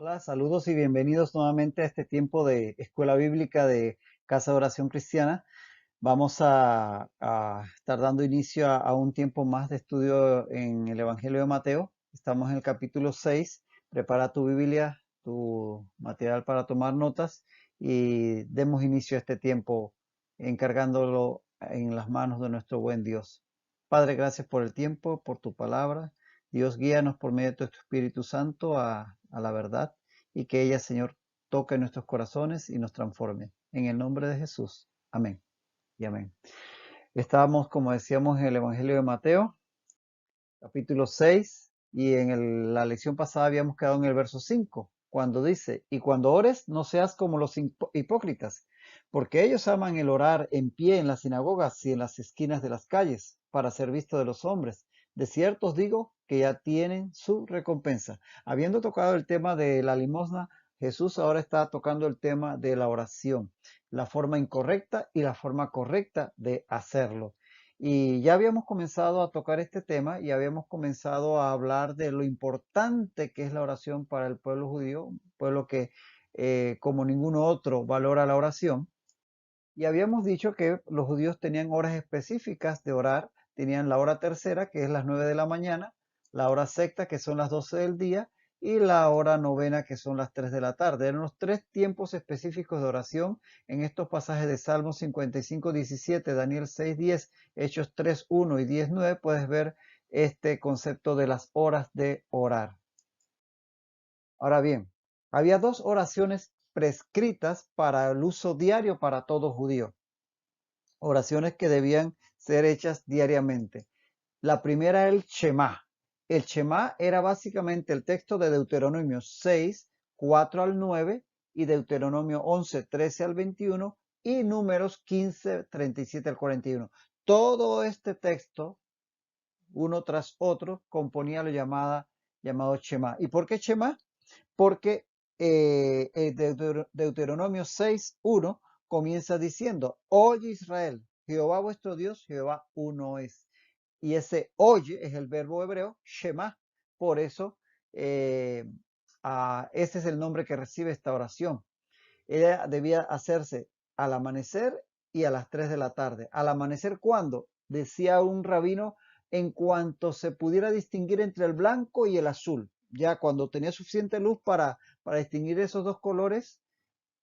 Hola, saludos y bienvenidos nuevamente a este tiempo de Escuela Bíblica de Casa de Oración Cristiana. Vamos a estar dando inicio a un tiempo más de estudio en el Evangelio de Mateo. Estamos en el capítulo 6. Prepara tu Biblia, tu material para tomar notas y demos inicio a este tiempo encargándolo en las manos de nuestro buen Dios. Padre, gracias por el tiempo, por tu palabra. Dios, guíanos por medio de tu Espíritu Santo a la verdad y que ella, Señor, toque nuestros corazones y nos transforme. En el nombre de Jesús. Amén y amén. Estábamos, como decíamos, en el Evangelio de Mateo, capítulo 6, y en la lección pasada habíamos quedado en el verso 5, cuando dice, y cuando ores, no seas como los hipócritas, porque ellos aman el orar en pie en las sinagogas y en las esquinas de las calles, para ser visto de los hombres. De cierto os digo que ya tienen su recompensa. Habiendo tocado el tema de la limosna, Jesús ahora está tocando el tema de la oración, la forma incorrecta y la forma correcta de hacerlo. Y ya habíamos comenzado a tocar este tema y habíamos comenzado a hablar de lo importante que es la oración para el pueblo judío, un pueblo que como ninguno otro valora la oración. Y habíamos dicho que los judíos tenían horas específicas de orar, tenían la hora tercera, que es las 9 de la mañana, la hora sexta, que son las 12 del día, y la hora novena, que son las 3 de la tarde. Eran los tres tiempos específicos de oración en estos pasajes de Salmos 55, 17, Daniel 6, 10, Hechos 3, 1 y 10, 9. Puedes ver este concepto de las horas de orar. Ahora bien, había dos oraciones prescritas para el uso diario para todo judío, oraciones que debían ser hechas diariamente. La primera era el Shema. El Shema era básicamente el texto de Deuteronomio 6, 4 al 9 y Deuteronomio 11, 13 al 21 y Números 15, 37 al 41. Todo este texto, uno tras otro, componía lo llamado Shema. ¿Y por qué Shema? Porque Deuteronomio 6:1 comienza diciendo, oye Israel, Jehová vuestro Dios, Jehová uno es. Y ese oye es el verbo hebreo, Shema. Por eso, eh, ese es el nombre que recibe esta oración. Ella debía hacerse al amanecer y a las 3 de la tarde. ¿Al amanecer cuándo? Decía un rabino, en cuanto se pudiera distinguir entre el blanco y el azul. Ya cuando tenía suficiente luz para distinguir esos dos colores,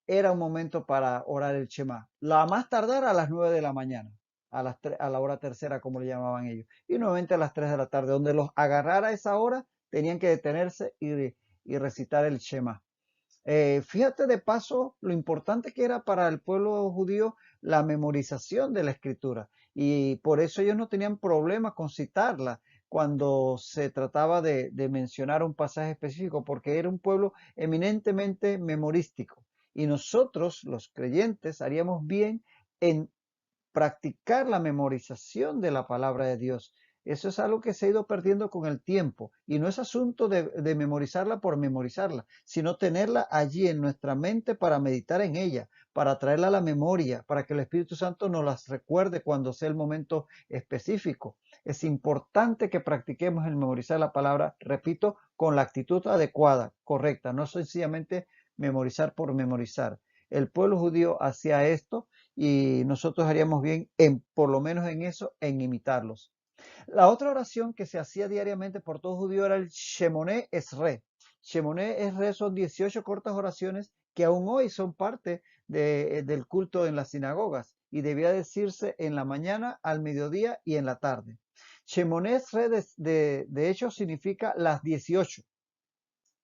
era un momento para orar el Shema. La más tardar a las 9 de la mañana, a la hora tercera, como le llamaban ellos. Y nuevamente a las 3 de la tarde, donde los agarrara a esa hora, tenían que detenerse y recitar el Shema. Fíjate de paso lo importante que era para el pueblo judío la memorización de la escritura y por eso ellos no tenían problema con citarla cuando se trataba de mencionar un pasaje específico porque era un pueblo eminentemente memorístico y nosotros los creyentes haríamos bien en practicar la memorización de la palabra de Dios. Eso es algo que se ha ido perdiendo con el tiempo y no es asunto de memorizarla por memorizarla, sino tenerla allí en nuestra mente para meditar en ella, para traerla a la memoria, para que el Espíritu Santo nos las recuerde cuando sea el momento específico. Es importante que practiquemos el memorizar la palabra, repito, con la actitud adecuada, correcta, no sencillamente memorizar por memorizar. El pueblo judío hacía esto y nosotros haríamos bien en, por lo menos en eso, en imitarlos. La otra oración que se hacía diariamente por todo judío era el Shemoné Esre. Shemoné Esre son 18 cortas oraciones que aún hoy son parte del culto en las sinagogas y debía decirse en la mañana, al mediodía y en la tarde. Shemoné Esre de hecho significa las 18,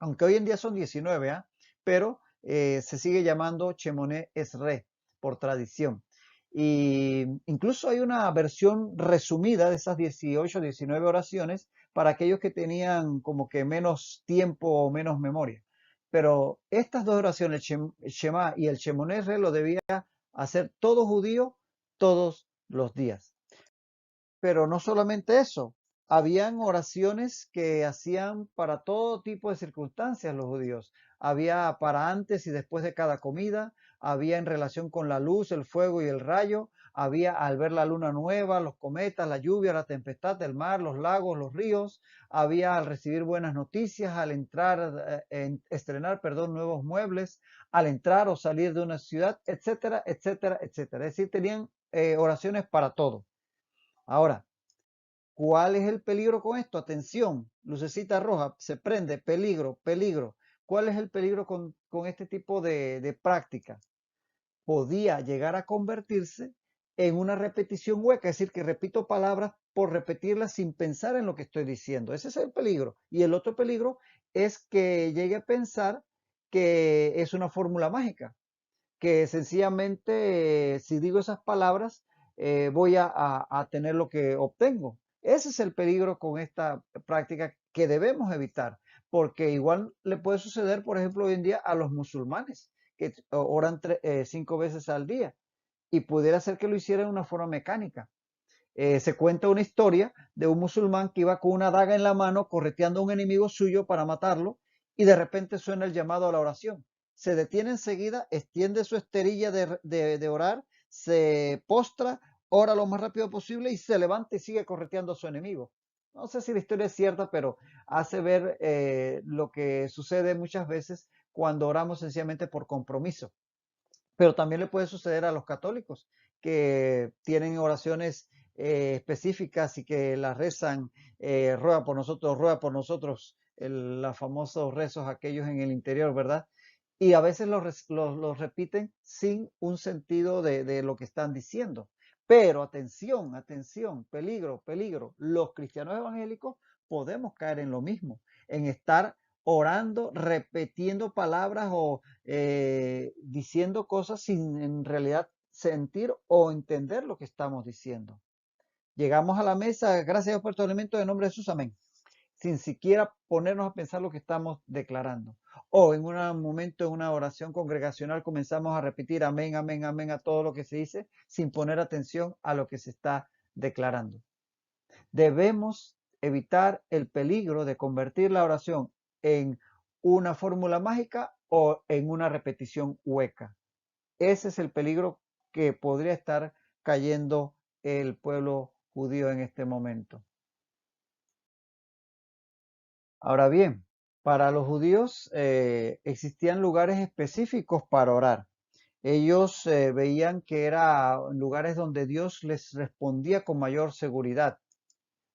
aunque hoy en día son 19, ¿eh? Pero se sigue llamando Shemoné Esre por tradición. Y incluso hay una versión resumida de esas 18, 19 oraciones para aquellos que tenían como que menos tiempo o menos memoria. Pero estas dos oraciones, el Shema y el Shemoné Esre, lo debía hacer todo judío todos los días. Pero no solamente eso, habían oraciones que hacían para todo tipo de circunstancias los judíos. Había para antes y después de cada comida, había en relación con la luz, el fuego y el rayo, había al ver la luna nueva, los cometas, la lluvia, la tempestad, el mar, los lagos, los ríos, había al recibir buenas noticias, al entrar, estrenar, perdón, nuevos muebles, al entrar o salir de una ciudad, etcétera, etcétera, etcétera. Es decir, tenían oraciones para todo. Ahora, ¿cuál es el peligro con esto? Atención, lucecita roja, se prende, peligro, peligro. ¿Cuál es el peligro con este tipo de práctica? Podía llegar a convertirse en una repetición hueca, es decir, que repito palabras por repetirlas sin pensar en lo que estoy diciendo. Ese es el peligro. Y el otro peligro es que llegue a pensar que es una fórmula mágica, que sencillamente si digo esas palabras voy a tener lo que obtengo. Ese es el peligro con esta práctica que debemos evitar, porque igual le puede suceder, por ejemplo, hoy en día a los musulmanes que oran 5 veces al día y pudiera ser que lo hicieran de una forma mecánica. Se cuenta una historia de un musulmán que iba con una daga en la mano correteando a un enemigo suyo para matarlo y de repente suena el llamado a la oración. Se detiene enseguida, extiende su esterilla de orar, se postra, ora lo más rápido posible y se levanta y sigue correteando a su enemigo. No sé si la historia es cierta, pero hace ver lo que sucede muchas veces cuando oramos sencillamente por compromiso. Pero también le puede suceder a los católicos que tienen oraciones específicas y que las rezan, ruega por nosotros, los famosos rezos aquellos en el interior, ¿verdad? Y a veces los repiten sin un sentido de lo que están diciendo. Pero atención, atención, peligro, peligro. Los cristianos evangélicos podemos caer en lo mismo, en estar orando, repitiendo palabras o diciendo cosas sin en realidad sentir o entender lo que estamos diciendo. Llegamos a la mesa, gracias a Dios por tu alimento, en nombre de Jesús, amén. Sin siquiera ponernos a pensar lo que estamos declarando. O en un momento, en una oración congregacional, comenzamos a repetir amén, amén, amén a todo lo que se dice, sin poner atención a lo que se está declarando. Debemos evitar el peligro de convertir la oración en una fórmula mágica o en una repetición hueca. Ese es el peligro que podría estar cayendo el pueblo judío en este momento. Ahora bien, para los judíos existían lugares específicos para orar. Ellos veían que eran lugares donde Dios les respondía con mayor seguridad.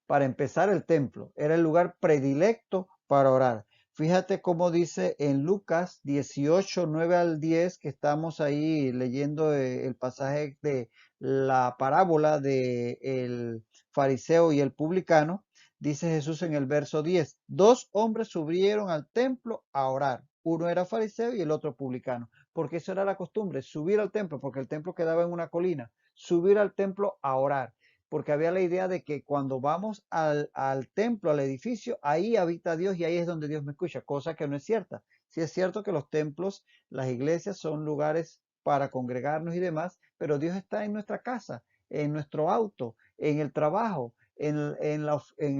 Para empezar, el templo era el lugar predilecto para orar. Fíjate cómo dice en Lucas 18, 9 al 10, que estamos ahí leyendo el pasaje de la parábola del fariseo y el publicano. Dice Jesús en el verso 10, dos hombres subieron al templo a orar. Uno era fariseo y el otro publicano, porque eso era la costumbre, subir al templo, porque el templo quedaba en una colina, subir al templo a orar, porque había la idea de que cuando vamos al templo, al edificio, ahí habita Dios y ahí es donde Dios me escucha, cosa que no es cierta. Sí es cierto que los templos, las iglesias son lugares para congregarnos y demás, pero Dios está en nuestra casa, en nuestro auto, en el trabajo, en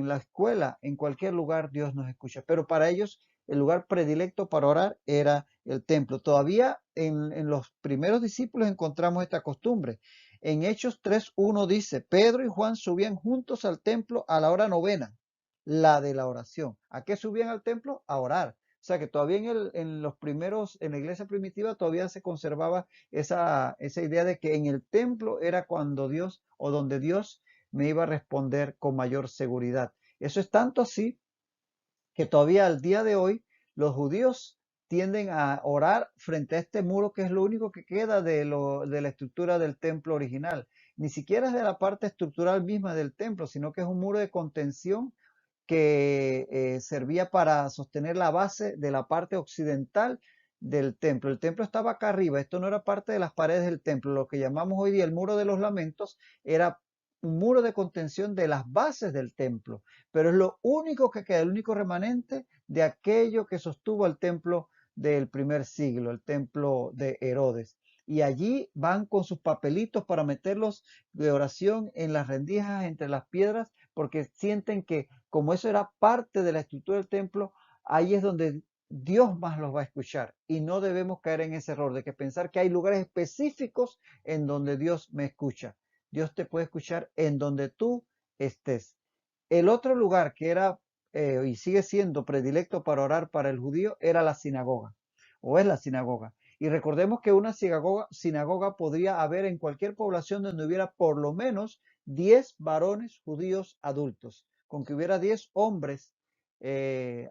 la escuela, en cualquier lugar Dios nos escucha. Pero para ellos el lugar predilecto para orar era el templo. Todavía en los primeros discípulos encontramos esta costumbre. En Hechos 3:1 dice, Pedro y Juan subían juntos al templo a la hora novena, la de la oración. ¿A qué subían al templo? A orar. O sea que todavía en los primeros, en la iglesia primitiva, todavía se conservaba esa idea de que en el templo era cuando Dios o donde Dios me iba a responder con mayor seguridad. Eso es tanto así que todavía al día de hoy los judíos tienden a orar frente a este muro que es lo único que queda de la estructura del templo original. Ni siquiera es de la parte estructural misma del templo, sino que es un muro de contención que servía para sostener la base de la parte occidental del templo. El templo estaba acá arriba, esto no era parte de las paredes del templo. Lo que llamamos hoy día el muro de los lamentos era un muro de contención de las bases del templo, pero es lo único que queda, el único remanente de aquello que sostuvo el templo del primer siglo, el templo de Herodes. Y allí van con sus papelitos para meterlos de oración en las rendijas entre las piedras, porque sienten que como eso era parte de la estructura del templo, ahí es donde Dios más los va a escuchar. Y no debemos caer en ese error de que pensar que hay lugares específicos en donde Dios me escucha. Dios te puede escuchar en donde tú estés. El otro lugar que era y sigue siendo predilecto para orar para el judío era la sinagoga, o es la sinagoga. Y recordemos que una sinagoga podría haber en cualquier población donde hubiera por lo menos 10 varones judíos adultos. Con que hubiera 10 hombres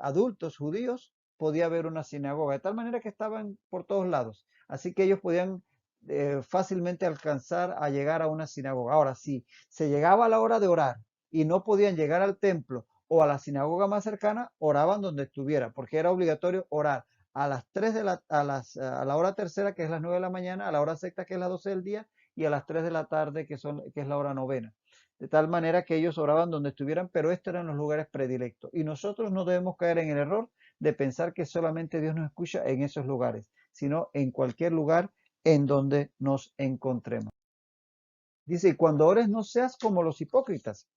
adultos judíos, podía haber una sinagoga, de tal manera que estaban por todos lados. Así que ellos podían fácilmente alcanzar a llegar a una sinagoga. Ahora, si se llegaba a la hora de orar y no podían llegar al templo o a la sinagoga más cercana, oraban donde estuviera, porque era obligatorio orar a las 3 de a la hora tercera, que es las 9 de la mañana, a la hora sexta, que es las 12 del día, y a las 3 de la tarde, que es la hora novena. De tal manera que ellos oraban donde estuvieran, pero estos eran los lugares predilectos. Y nosotros no debemos caer en el error de pensar que solamente Dios nos escucha en esos lugares, sino en cualquier lugar en donde nos encontremos. Dice, y cuando ores no seas como los hipócritas.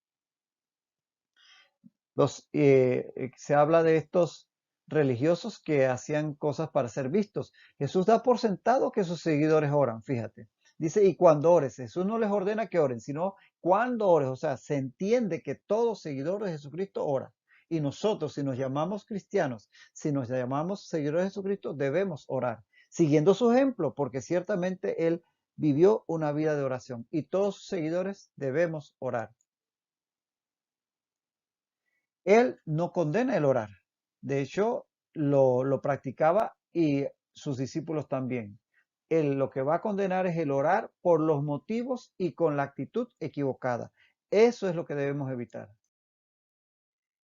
Se habla de estos religiosos que hacían cosas para ser vistos. Jesús da por sentado que sus seguidores oran, fíjate. Dice, y cuando ores, Jesús no les ordena que oren, sino cuando ores. O sea, se entiende que todo seguidor de Jesucristo ora. Y nosotros, si nos llamamos cristianos, si nos llamamos seguidores de Jesucristo, debemos orar, siguiendo su ejemplo, porque ciertamente Él vivió una vida de oración y todos sus seguidores debemos orar. Él no condena el orar. De hecho, lo practicaba y sus discípulos también. Él lo que va a condenar es el orar por los motivos y con la actitud equivocada. Eso es lo que debemos evitar.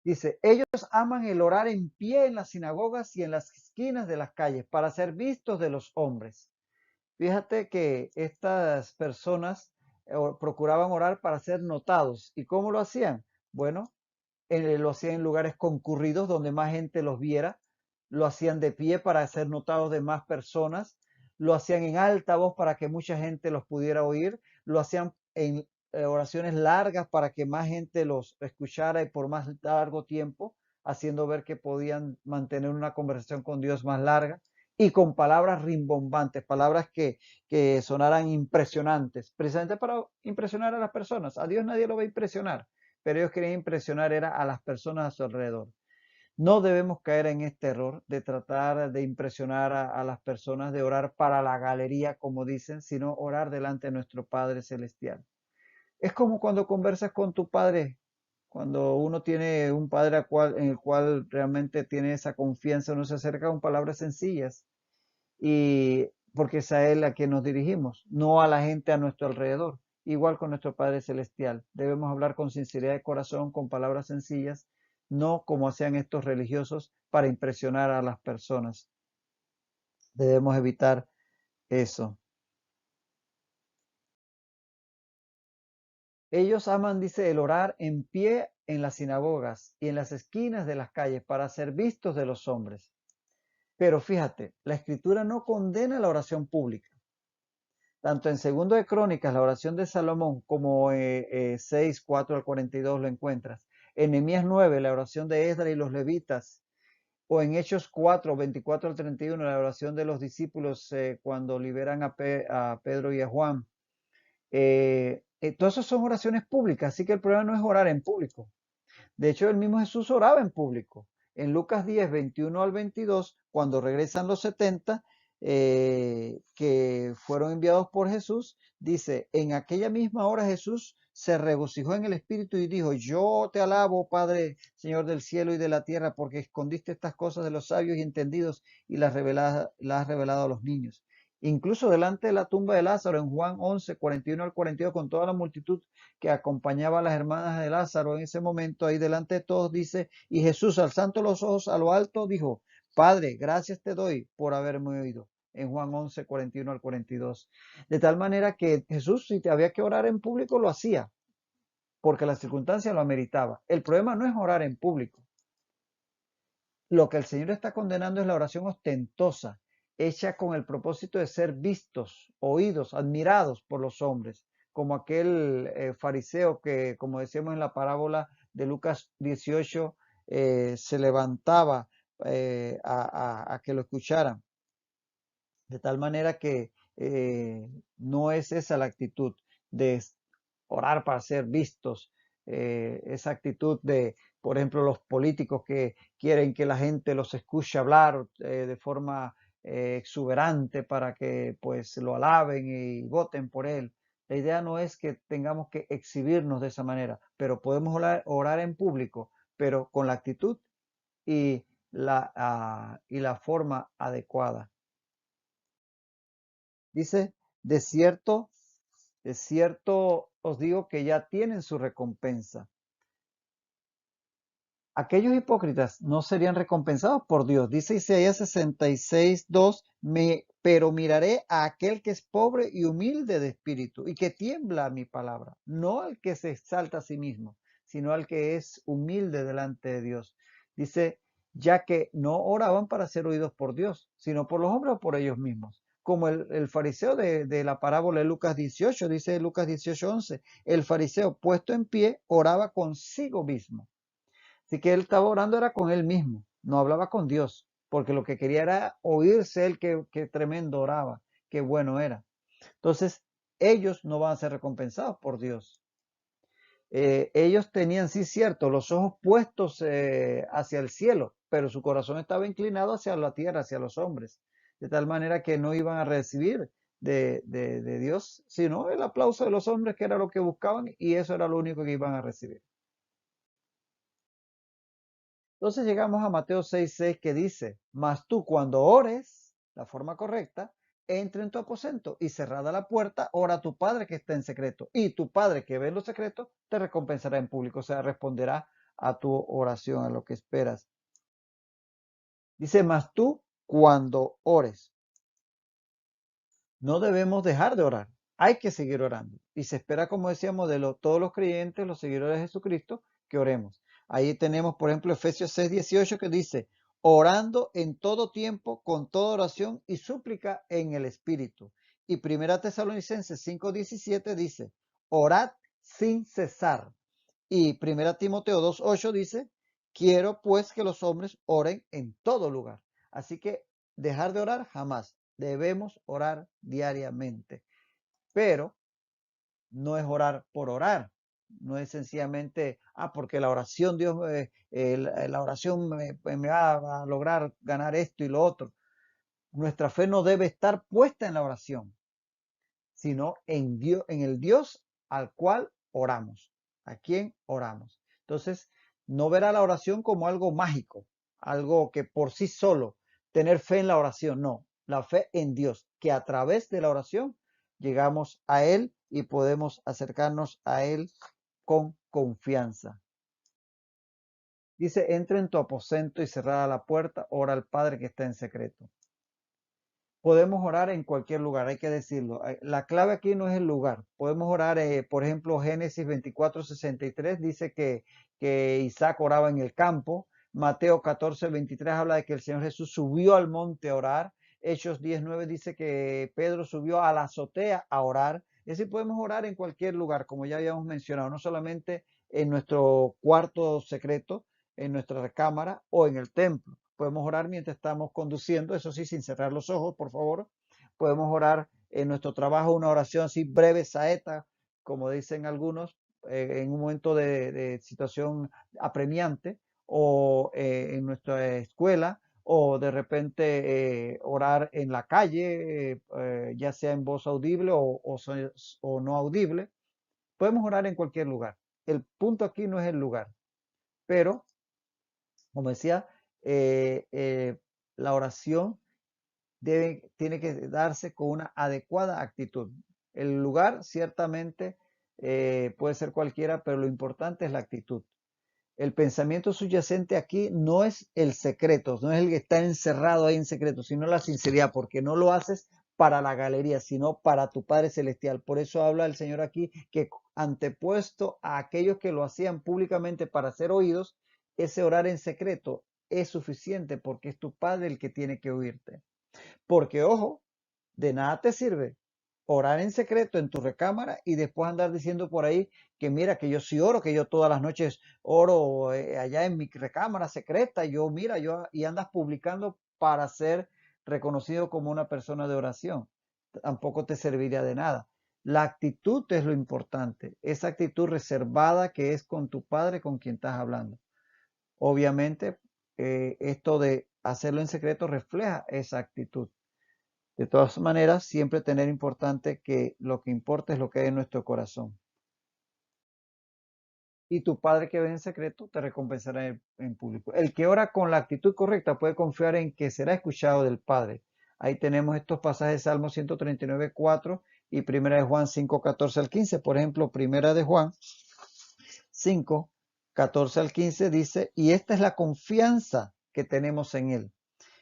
Dice, ellos aman el orar en pie en las sinagogas y en las esquinas de las calles para ser vistos de los hombres. Fíjate que estas personas procuraban orar para ser notados. ¿Y cómo lo hacían? Bueno, lo hacían en lugares concurridos donde más gente los viera, lo hacían de pie para ser notados de más personas, lo hacían en alta voz para que mucha gente los pudiera oír, lo hacían en oraciones largas para que más gente los escuchara y por más largo tiempo, haciendo ver que podían mantener una conversación con Dios más larga y con palabras rimbombantes, palabras que sonaran impresionantes, precisamente para impresionar a las personas. A Dios nadie lo va a impresionar, pero ellos querían impresionar era a las personas a su alrededor. No debemos caer en este error de tratar de impresionar a las personas, de orar para la galería, como dicen, sino orar delante de nuestro Padre Celestial. Es como cuando conversas con tu padre, cuando uno tiene un padre en el cual realmente tiene esa confianza, uno se acerca con palabras sencillas y porque es a Él a quien nos dirigimos, no a la gente a nuestro alrededor. Igual con nuestro Padre Celestial. Debemos hablar con sinceridad de corazón, con palabras sencillas, no como hacían estos religiosos para impresionar a las personas. Debemos evitar eso. Ellos aman, dice, el orar en pie en las sinagogas y en las esquinas de las calles para ser vistos de los hombres. Pero fíjate, la Escritura no condena la oración pública. Tanto en Segundo de Crónicas, la oración de Salomón, como 6, 4 al 42 lo encuentras. En Nehemías 9, la oración de Esdras y los levitas. O en Hechos 4, 24 al 31, la oración de los discípulos cuando liberan a Pedro y a Juan. Todas esas son oraciones públicas, así que el problema no es orar en público. De hecho, el mismo Jesús oraba en público. En Lucas 10, 21 al 22, cuando regresan los 70 que fueron enviados por Jesús, dice, en aquella misma hora Jesús se regocijó en el Espíritu y dijo, yo te alabo, Padre, Señor del cielo y de la tierra, porque escondiste estas cosas de los sabios y entendidos y las has revelado a los niños. Incluso delante de la tumba de Lázaro, en Juan 11, 41 al 42, con toda la multitud que acompañaba a las hermanas de Lázaro en ese momento, ahí delante de todos dice, y Jesús alzando los ojos a lo alto dijo, Padre, gracias te doy por haberme oído. En Juan 11, 41 al 42. De tal manera que Jesús, si te había que orar en público, lo hacía, porque la circunstancia lo ameritaba. El problema no es orar en público. Lo que el Señor está condenando es la oración ostentosa, hecha con el propósito de ser vistos, oídos, admirados por los hombres, como aquel fariseo que, como decíamos en la parábola de Lucas 18, se levantaba a que lo escucharan. De tal manera que no es esa la actitud de orar para ser vistos, esa actitud de, por ejemplo, los políticos que quieren que la gente los escuche hablar de forma exuberante para que pues lo alaben y voten por él. La idea no es que tengamos que exhibirnos de esa manera, pero podemos orar en público, pero con la actitud y y la forma adecuada. Dice, de cierto, de cierto os digo que ya tienen su recompensa. Aquellos hipócritas no serían recompensados por Dios. Dice Isaías 66:2, pero miraré a aquel que es pobre y humilde de espíritu y que tiembla a mi palabra, no al que se exalta a sí mismo, sino al que es humilde delante de Dios. Dice, ya que no oraban para ser oídos por Dios, sino por los hombres o por ellos mismos. Como el fariseo de la parábola de Lucas 18, dice Lucas 18:11, el fariseo puesto en pie oraba consigo mismo. Así que él estaba orando era con él mismo, no hablaba con Dios, porque lo que quería era oírse él que tremendo oraba, qué bueno era. Entonces, ellos no van a ser recompensados por Dios. Ellos tenían, sí cierto, los ojos puestos hacia el cielo, pero su corazón estaba inclinado hacia la tierra, hacia los hombres, de tal manera que no iban a recibir de Dios, sino el aplauso de los hombres, que era lo que buscaban, y eso era lo único que iban a recibir. Entonces llegamos a Mateo 6:6 que dice, mas tú cuando ores, la forma correcta, entra en tu aposento y cerrada la puerta, ora a tu Padre que está en secreto. Y tu Padre que ve en los secretos te recompensará en público, o sea, responderá a tu oración, a lo que esperas. Dice, mas tú cuando ores, no debemos dejar de orar. Hay que seguir orando. Y se espera, como decíamos, de todos los creyentes, los seguidores de Jesucristo, que oremos. Ahí tenemos, por ejemplo, Efesios 6:18 que dice, orando en todo tiempo, con toda oración y súplica en el Espíritu. Y Primera Tesalonicenses 5:17 dice, orad sin cesar. Y Primera Timoteo 2:8 dice, quiero pues que los hombres oren en todo lugar. Así que dejar de orar jamás. Debemos orar diariamente. Pero no es orar por orar. No es sencillamente, porque la oración, Dios, la oración me va a lograr ganar esto y lo otro. Nuestra fe no debe estar puesta en la oración, sino en Dios, en el Dios al cual oramos, a quien oramos. Entonces, no ver a la oración como algo mágico, algo que por sí solo, tener fe en la oración, no, la fe en Dios, que a través de la oración llegamos a Él y podemos acercarnos a Él con confianza. Dice, entra en tu aposento y cerrada la puerta, ora al Padre que está en secreto. Podemos orar en cualquier lugar, hay que decirlo. La clave aquí no es el lugar. Podemos orar, por ejemplo, Génesis 24:63 dice que Isaac oraba en el campo. Mateo 14:23 habla de que el Señor Jesús subió al monte a orar. Hechos 10:9 dice que Pedro subió a la azotea a orar. Es decir, podemos orar en cualquier lugar, como ya habíamos mencionado, no solamente en nuestro cuarto secreto, en nuestra recámara o en el templo. Podemos orar mientras estamos conduciendo, eso sí, sin cerrar los ojos, por favor. Podemos orar en nuestro trabajo, una oración así breve, saeta, como dicen algunos, en un momento de situación apremiante, o en nuestra escuela, o de repente orar en la calle, ya sea en voz audible o no audible. Podemos orar en cualquier lugar. El punto aquí no es el lugar, pero como decía, la oración tiene que darse con una adecuada actitud. El lugar ciertamente puede ser cualquiera, pero lo importante es la actitud. El pensamiento subyacente aquí no es el secreto, no es el que está encerrado ahí en secreto, sino la sinceridad, porque no lo haces para la galería, sino para tu Padre Celestial. Por eso habla el Señor aquí que antepuesto a aquellos que lo hacían públicamente para ser oídos, ese orar en secreto es suficiente porque es tu Padre el que tiene que oírte. Porque, ojo, de nada te sirve orar en secreto en tu recámara y después andar diciendo por ahí que mira, que yo sí oro, que yo todas las noches oro allá en mi recámara secreta, y andas publicando para ser reconocido como una persona de oración. Tampoco te serviría de nada. La actitud es lo importante, esa actitud reservada que es con tu padre con quien estás hablando. Obviamente, esto de hacerlo en secreto refleja esa actitud. De todas maneras, siempre tener importante que lo que importa es lo que hay en nuestro corazón. Y tu Padre que ve en secreto te recompensará en público. El que ora con la actitud correcta puede confiar en que será escuchado del Padre. Ahí tenemos estos pasajes de Salmo 139:4 y Primera de Juan 5:14 al 15. Por ejemplo, Primera de Juan 5:14 al 15 dice, y esta es la confianza que tenemos en Él,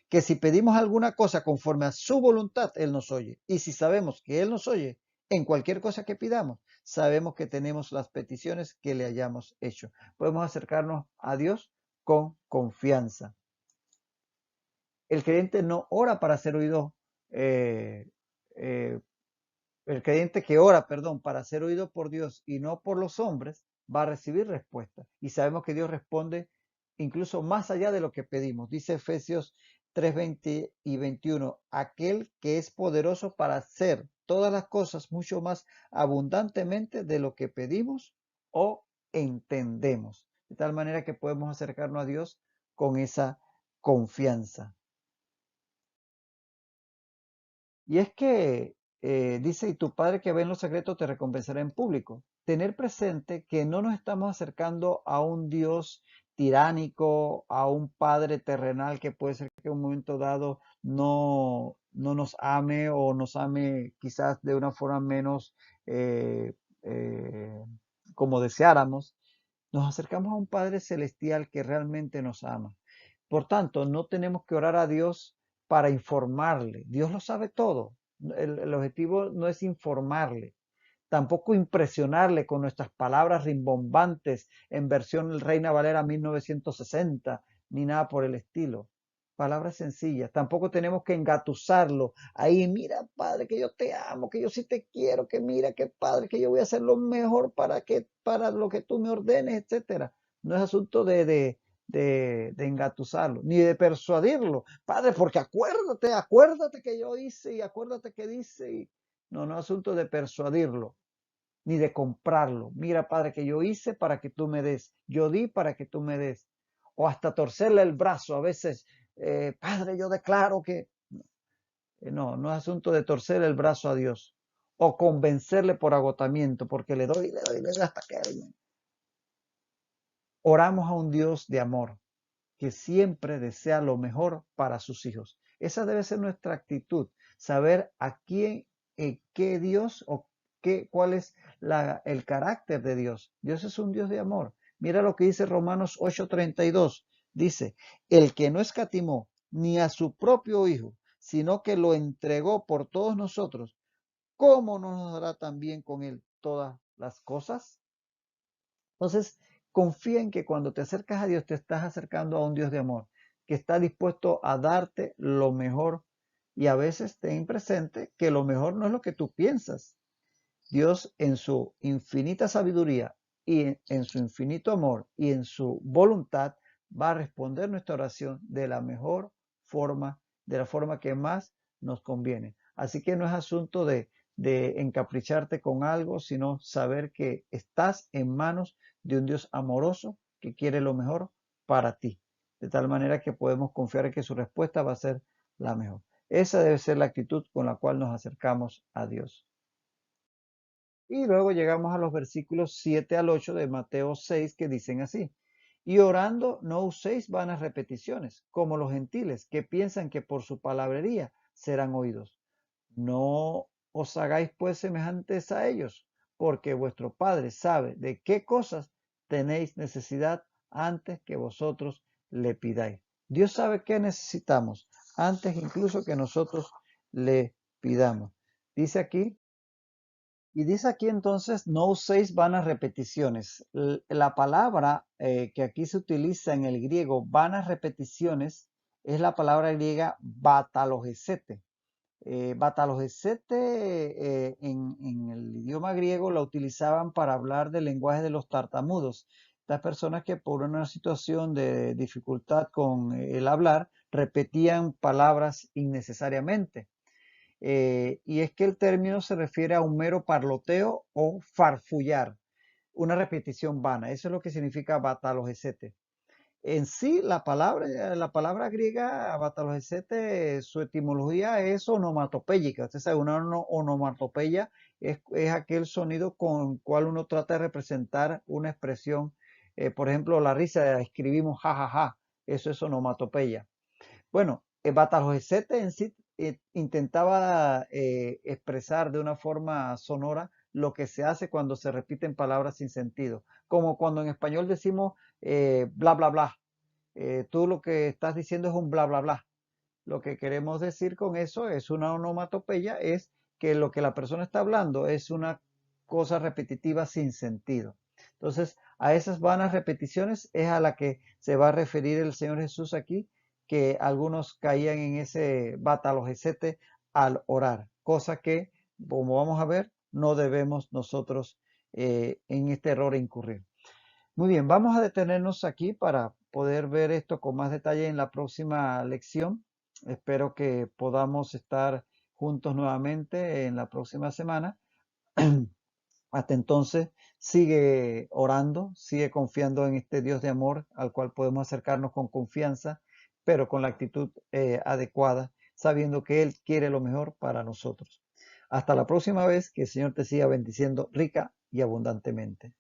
que si pedimos alguna cosa conforme a su voluntad, Él nos oye. Y si sabemos que Él nos oye en cualquier cosa que pidamos, sabemos que tenemos las peticiones que le hayamos hecho. Podemos acercarnos a Dios con confianza. El creyente no ora para ser oído, eh, eh, el creyente que ora, perdón, para ser oído por Dios y no por los hombres, va a recibir respuesta. Y sabemos que Dios responde incluso más allá de lo que pedimos. Dice Efesios 3:20 y 21, aquel que es poderoso para hacer todas las cosas mucho más abundantemente de lo que pedimos o entendemos. De tal manera que podemos acercarnos a Dios con esa confianza. Y es que dice, y tu Padre que ve en lo secreto te recompensará en público. Tener presente que no nos estamos acercando a un Dios tiránico, a un Padre terrenal que puede ser que en un momento dado no nos ame o nos ame quizás de una forma menos eh, eh, como deseáramos. Nos acercamos a un Padre celestial que realmente nos ama. Por tanto, no tenemos que orar a Dios para informarle. Dios lo sabe todo. El objetivo no es informarle, tampoco impresionarle con nuestras palabras rimbombantes en versión Reina Valera 1960, ni nada por el estilo. Palabras sencillas. Tampoco tenemos que engatusarlo. Ahí, mira, Padre, que yo te amo, que yo sí te quiero, que mira, que Padre, que yo voy a hacer lo mejor para lo que tú me ordenes, etcétera. No es asunto de engatusarlo, ni de persuadirlo. Padre, porque acuérdate que yo hice y acuérdate que dice. No, no es asunto de persuadirlo, ni de comprarlo. Mira, Padre, que yo hice para que tú me des. Yo di para que tú me des. O hasta torcerle el brazo. A veces, Padre, yo declaro que... No, no es asunto de torcer el brazo a Dios. O convencerle por agotamiento, porque le doy hasta que... Oramos a un Dios de amor, que siempre desea lo mejor para sus hijos. Esa debe ser nuestra actitud, saber a quién, qué Dios o cuál es el carácter de Dios. Dios es un Dios de amor. Mira lo que dice Romanos 8:32. Dice, el que no escatimó ni a su propio Hijo, sino que lo entregó por todos nosotros, ¿cómo no nos dará también con él todas las cosas? Entonces, confía en que cuando te acercas a Dios, te estás acercando a un Dios de amor, que está dispuesto a darte lo mejor. Y a veces ten presente que lo mejor no es lo que tú piensas. Dios en su infinita sabiduría y en su infinito amor y en su voluntad va a responder nuestra oración de la mejor forma, de la forma que más nos conviene. Así que no es asunto de encapricharte con algo, sino saber que estás en manos de un Dios amoroso que quiere lo mejor para ti. De tal manera que podemos confiar en que su respuesta va a ser la mejor. Esa debe ser la actitud con la cual nos acercamos a Dios. Y luego llegamos a los versículos 7 al 8 de Mateo 6 que dicen así. Y orando no uséis vanas repeticiones, como los gentiles que piensan que por su palabrería serán oídos. No os hagáis pues semejantes a ellos, porque vuestro Padre sabe de qué cosas tenéis necesidad antes que vosotros le pidáis. Dios sabe qué necesitamos antes incluso que nosotros le pidamos. Dice aquí, y dice aquí entonces, no uséis vanas repeticiones. La palabra que aquí se utiliza en el griego, vanas repeticiones, es la palabra griega batalogesete. Batalogesete en el idioma griego la utilizaban para hablar del lenguaje de los tartamudos. Estas personas que por una situación de dificultad con el hablar repetían palabras innecesariamente. y es que el término se refiere a un mero parloteo o farfullar, una repetición vana. Eso es lo que significa batalogesete. En sí, la palabra griega batalogesete, su etimología es onomatopéyica. Usted sabe, una onomatopeya es aquel sonido con el cual uno trata de representar una expresión. Por ejemplo, la risa, escribimos jajaja, ja, ja. Eso es onomatopeya. Bueno, Batalogecete en sí intentaba expresar de una forma sonora lo que se hace cuando se repiten palabras sin sentido, como cuando en español decimos bla, bla, bla. Tú lo que estás diciendo es un bla, bla, bla. Lo que queremos decir con eso es una onomatopeya, es que lo que la persona está hablando es una cosa repetitiva sin sentido. Entonces, a esas vanas repeticiones es a la que se va a referir el Señor Jesús aquí, que algunos caían en ese batalogesete al orar, cosa que, como vamos a ver, no debemos nosotros en este error incurrir. Muy bien, vamos a detenernos aquí para poder ver esto con más detalle en la próxima lección. Espero que podamos estar juntos nuevamente en la próxima semana. Hasta entonces, sigue orando, sigue confiando en este Dios de amor al cual podemos acercarnos con confianza, pero con la actitud adecuada, sabiendo que Él quiere lo mejor para nosotros. Hasta la próxima vez, que el Señor te siga bendiciendo rica y abundantemente.